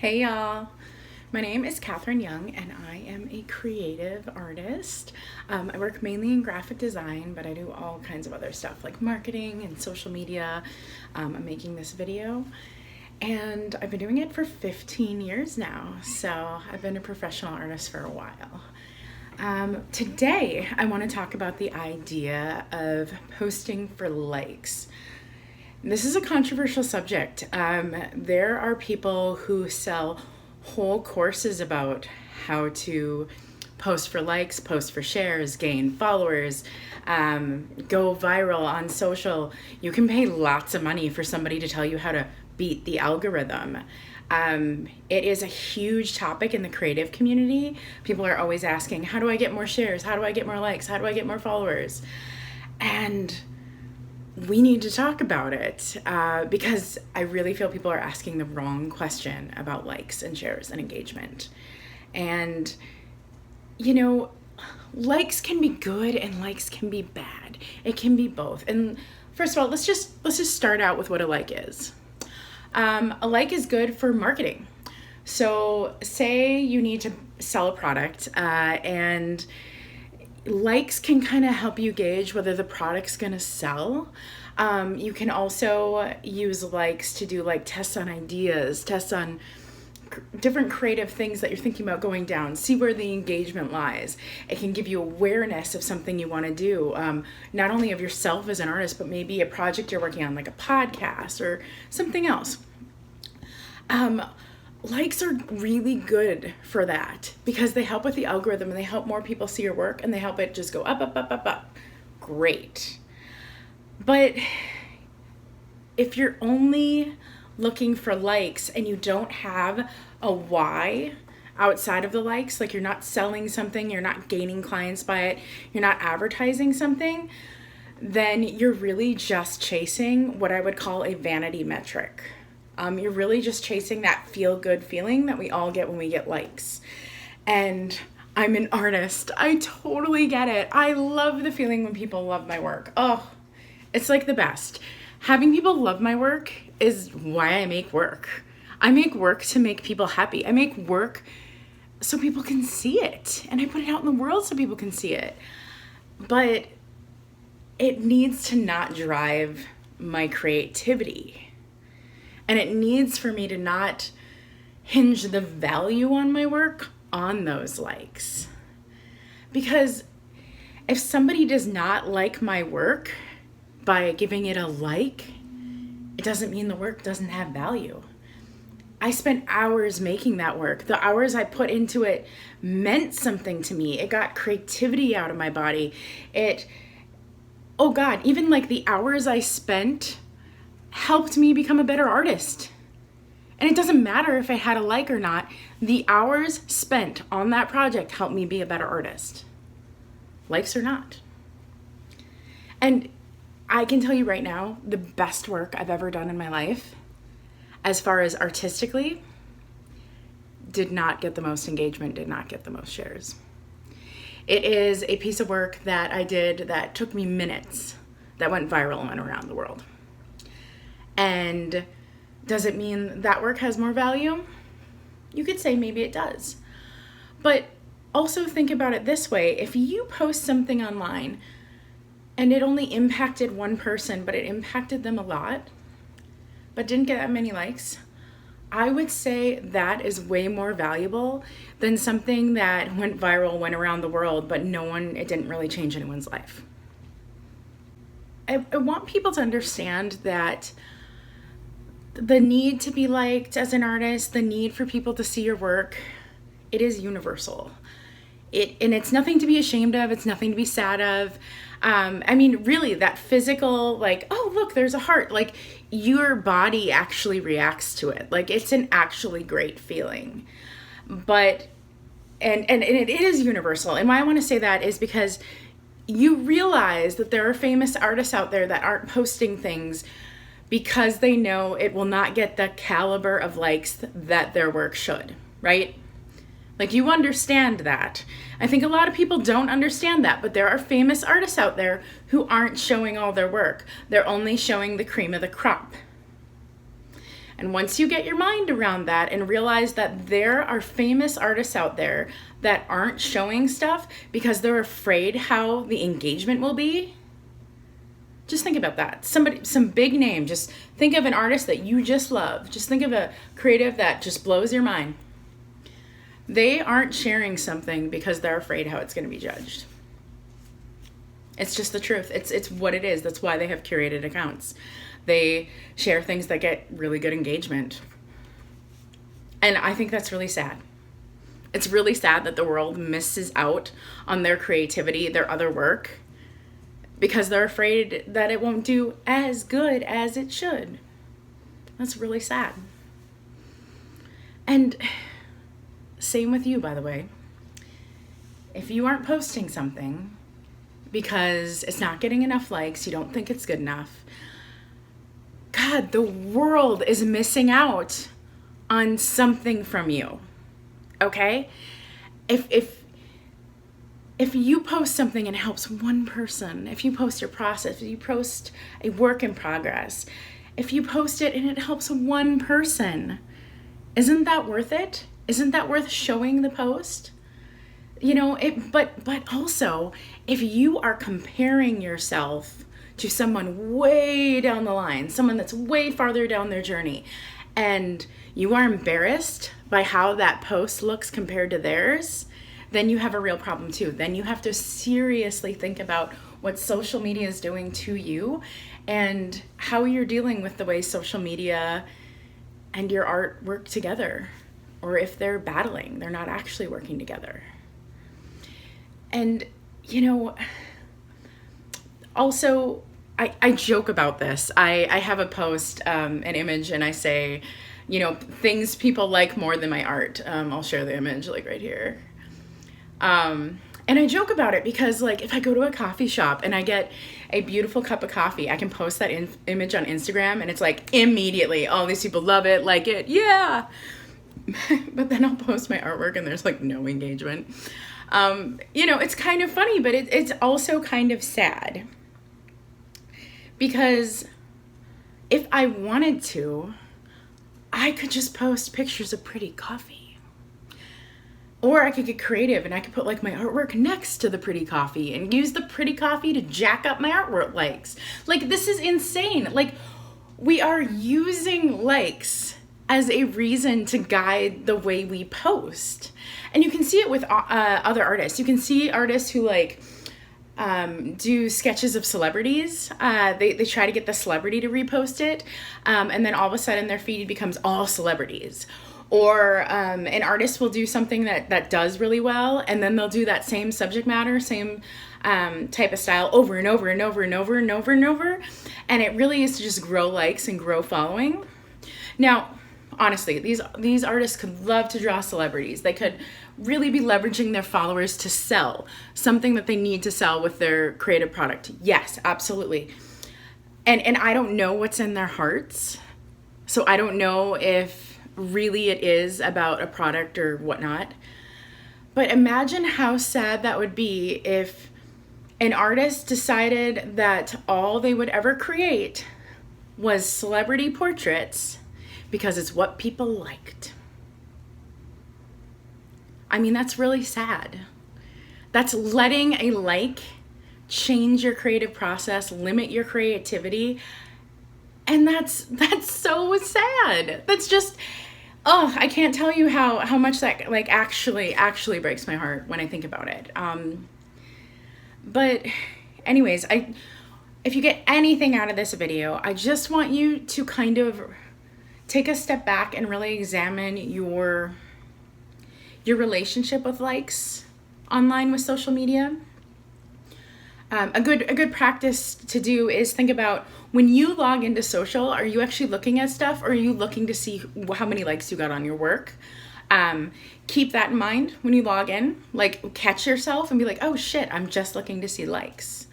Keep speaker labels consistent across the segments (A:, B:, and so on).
A: Hey y'all, my name is Catherine Young and I am a creative artist. I work mainly in graphic design, but I do all kinds of other stuff like marketing and social media. I'm making this video and I've been doing it for 15 years now, so I've been a professional artist for a while. Today I want to talk about the idea of posting for likes. This is a controversial subject. There are people who sell whole courses about how to post for likes, post for shares, gain followers, go viral on social. You can pay lots of money for somebody to tell you how to beat the algorithm. It is a huge topic in the creative community. People are always asking, how do I get more shares? How do I get more likes? How do I get more followers? And we need to talk about it because I really feel people are asking the wrong question about likes and shares and engagement. And, likes can be good and likes can be bad. It can be both. And first of all, let's just start out with what a like is. A like is good for marketing. So say you need to sell a product and likes can kind of help you gauge whether the product's gonna sell. You can also use likes to do like tests on ideas, tests on different creative things that you're thinking about going down, see where the engagement lies. It can give you awareness of something you want to do, not only of yourself as an artist, but maybe a project you're working on, like a podcast or something else. Likes are really good for that because they help with the algorithm and they help more people see your work and they help it just go up, up, up, up, up. Great. But if you're only looking for likes and you don't have a why outside of the likes, like you're not selling something, you're not gaining clients by it, you're not advertising something, then you're really just chasing what I would call a vanity metric. You're really just chasing that feel-good feeling that we all get when we get likes. And I'm an artist. I totally get it. I love the feeling when people love my work. Oh, it's like the best. Having people love my work is why I make work. I make work to make people happy. I make work so people can see it. And I put it out in the world so people can see it. But it needs to not drive my creativity. And it needs for me to not hinge the value on my work on those likes. Because if somebody does not like my work by giving it a like, it doesn't mean the work doesn't have value. I spent hours making that work. The hours I put into it meant something to me. It got creativity out of my body. Even like the hours I spent helped me become a better artist. And it doesn't matter if I had a like or not. The hours spent on that project helped me be a better artist. Likes or not. And I can tell you right now, the best work I've ever done in my life, as far as artistically, did not get the most engagement, did not get the most shares. It is a piece of work that I did that took me minutes, that went viral and went around the world. And does it mean that work has more value? You could say maybe it does. But also think about it this way. If you post something online and it only impacted one person, but it impacted them a lot, but didn't get that many likes, I would say that is way more valuable than something that went viral, went around the world, but it didn't really change anyone's life. I want people to understand that the need to be liked as an artist, the need for people to see your work, it is universal. And it's nothing to be ashamed of. It's nothing to be sad of. Really, that physical, like, oh, look, there's a heart. Like, your body actually reacts to it. Like, it's an actually great feeling. But, and it is universal. And why I want to say that is because you realize that there are famous artists out there that aren't posting things because they know it will not get the caliber of likes that their work should, right? Like, you understand that. I think a lot of people don't understand that, but there are famous artists out there who aren't showing all their work. They're only showing the cream of the crop. And once you get your mind around that and realize that there are famous artists out there that aren't showing stuff because they're afraid how the engagement will be, just think about that. Some big name, just think of an artist that you just love. Just think of a creative that just blows your mind. They aren't sharing something because they're afraid how it's going to be judged. It's just the truth. It's what it is. That's why they have curated accounts. They share things that get really good engagement. And I think that's really sad. It's really sad that the world misses out on their creativity, their other work, because they're afraid that it won't do as good as it should. That's really sad. And same with you, by the way. If you aren't posting something because it's not getting enough likes, you don't think it's good enough, God, the world is missing out on something from you, okay? If you post something and it helps one person, if you post your process, if you post a work in progress, if you post it and it helps one person, isn't that worth it? Isn't that worth showing the post? You know, but also, if you are comparing yourself to someone way down the line, someone that's way farther down their journey, and you are embarrassed by how that post looks compared to theirs, then you have a real problem too. Then you have to seriously think about what social media is doing to you and how you're dealing with the way social media and your art work together, or if they're battling, they're not actually working together. And, you know, also, I joke about this. I have a post, an image, and I say, you know, things people like more than my art. I'll share the image like right here. And I joke about it because, like, if I go to a coffee shop and I get a beautiful cup of coffee, I can post that image on Instagram and it's like immediately, all these people love it, like it, yeah. But then I'll post my artwork and there's like no engagement. You know, it's kind of funny, but it's also kind of sad. Because if I wanted to, I could just post pictures of pretty coffee. Or I could get creative and I could put like my artwork next to the pretty coffee and use the pretty coffee to jack up my artwork likes. Like, this is insane. Like, we are using likes as a reason to guide the way we post. And you can see it with other artists. You can see artists who like do sketches of celebrities. They try to get the celebrity to repost it, and then all of a sudden their feed becomes all celebrities. Or an artist will do something that does really well, and then they'll do that same subject matter, same type of style over and over and over and over and over and over. And it really is to just grow likes and grow following. Now, honestly, these artists could love to draw celebrities. They could really be leveraging their followers to sell something that they need to sell with their creative product. Yes, absolutely. And I don't know what's in their hearts. So I don't know if really it is about a product or whatnot. But imagine how sad that would be if an artist decided that all they would ever create was celebrity portraits because it's what people liked. I mean, that's really sad. That's letting a like change your creative process, limit your creativity. And that's so sad. That's just, oh, I can't tell you how much that like actually breaks my heart when I think about it. But anyways, if you get anything out of this video, I just want you to kind of take a step back and really examine your relationship with likes online with social media. A good practice to do is think about when you log into social, are you actually looking at stuff or are you looking to see how many likes you got on your work? Keep that in mind when you log in, like catch yourself and be like, oh shit, I'm just looking to see likes.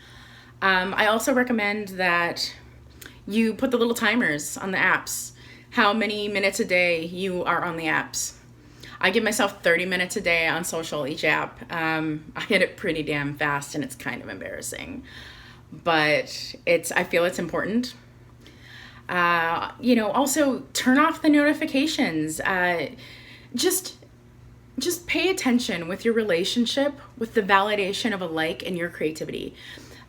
A: I also recommend that you put the little timers on the apps, how many minutes a day you are on the apps. I give myself 30 minutes a day on social, each app. I hit it pretty damn fast and it's kind of embarrassing, but I feel it's important. You know, also turn off the notifications. Just pay attention with your relationship with the validation of a like and your creativity.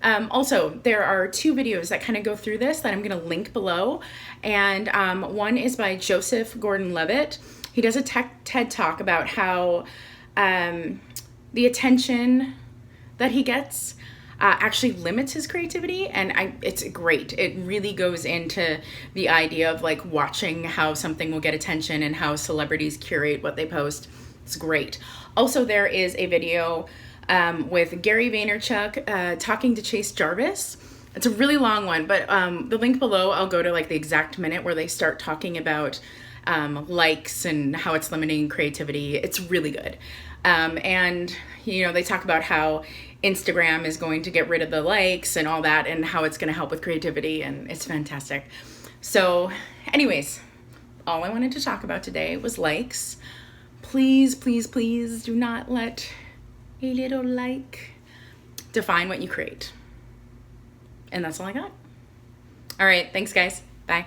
A: Also, there are 2 videos that kind of go through this that I'm going to link below. And one is by Gorden-Levitt. He does a TED talk about how the attention that he gets actually limits his creativity, and it's great. It really goes into the idea of like watching how something will get attention and how celebrities curate what they post. It's great. Also, there is a video with Gary Vaynerchuk talking to Chase Jarvis. It's a really long one, but the link below, I'll go to like the exact minute where they start talking about likes and how it's limiting creativity. It's really good. And, you know, they talk about how Instagram is going to get rid of the likes and all that, and how it's going to help with creativity, and it's fantastic. So anyways, all I wanted to talk about today was likes. Please, please, please do not let a little like define what you create. And that's all I got. All right, thanks guys. Bye.